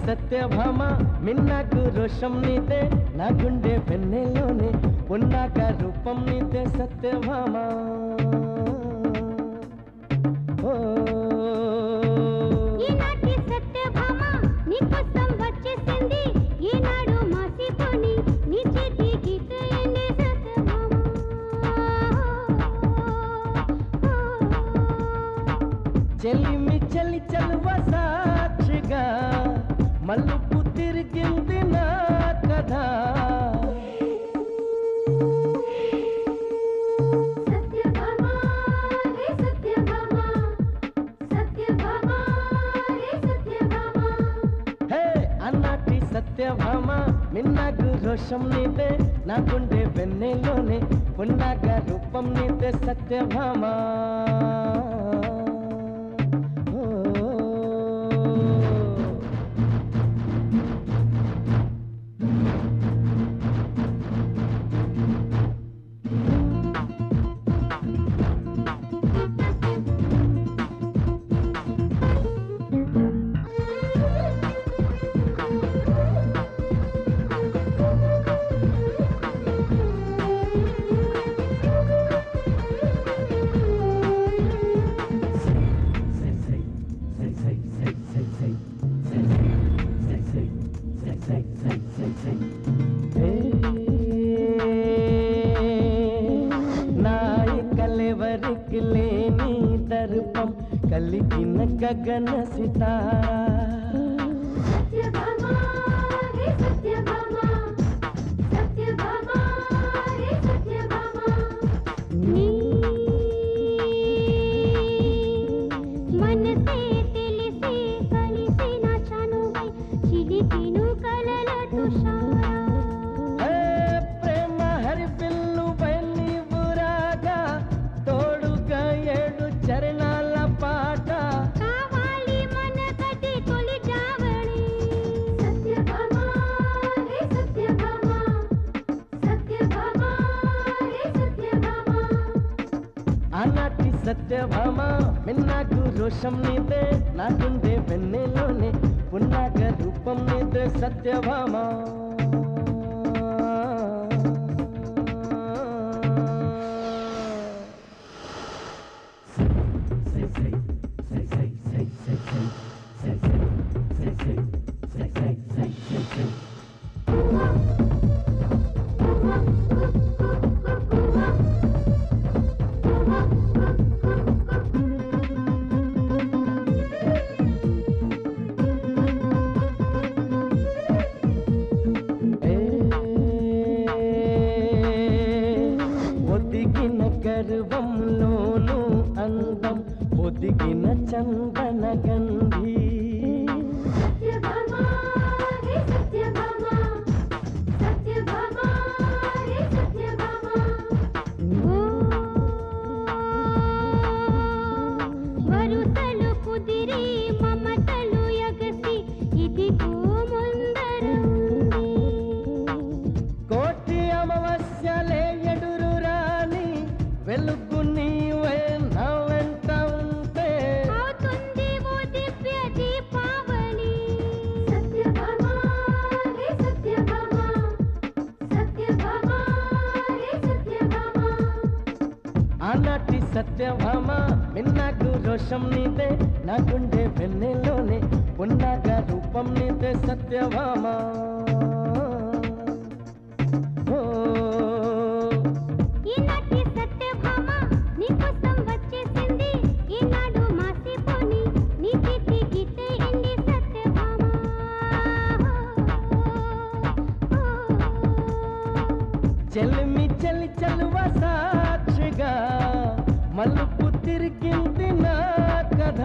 సత్యభామ మిన్నాకు రోషం నీదే నా గుండె వెన్నెలోనే ఉన్నాక రూపం నీదే సత్యభామ ఈనాటి సత్యభామ నీకోసం వచ్చేసింది ఈనాడు మాసిపోని నీ చేతి గీతయండి సత్యభామ చెల్లిమి చెల్లి చలువ సాక్షిగా మలుపు తిరిగింది నా కథ సత్యభామ హే సత్యభామ సత్యభామ హే సత్యభామ హే అన్నటి సత్యభామ మిన్నాకు రోషం నీదే నా గుండె వెన్నెలోనే ఉన్నాక రూపం నీదే సత్యభామ నాయకలెవరికి లేని దర్పం కలిగిన గగన సితారా సత్యభామ హే సత్యభామ సత్యభామ హే సత్యభామ నీ మనసే తెలిసి కలిసిన చనువై చిలిపిను కలల తుషారా ప్రేమ హరిపిల్లు బయలి బురాగా తోడుగా ఏడు చరణాల పాట కావాలి మన కటి తొలి జావళి సత్యభామ హే సత్యభామ సత్యభామ హే సత్యభామ ఆనాటి సత్యభామ మిన్నాకు రోషం నీదే నా గుండె వెన్నెలోనే ఉన్నాక రూపం నీదే సత్యభామ ఒదిగిన గర్వంలోను అందం ఒదిగిన చందన గంధి సత్యభామ హే సత్యభామ సత్యభామ హే సత్యభామ వరుసలు కుదిరి మమతలు ఎగసి ఇదిగో ముందర కోటి అమావాస్యలే ఎదురు రాని వెలుగు నీవే నా వెంట ఉంటే అవుతుంది ఓ దివ్య దీపావళి సత్యభామ హే సత్యభామ సత్యభామ హే సత్యభామ ఆనాటి సత్యభామ మిన్నాకు రోషం నీదే నా గుండె వెన్నెలోనే ఉన్నాక రూపం నీదే సత్యభామ ఈనాటి సత్యభామ నీకోసం వచ్చేసింది ఈనాడు మాసిపోని నీ చేతి గీతయండి సత్యభామ చెల్లిమి చెల్లి చలువ సాక్షిగా మలుపు తిరిగింది నా కథ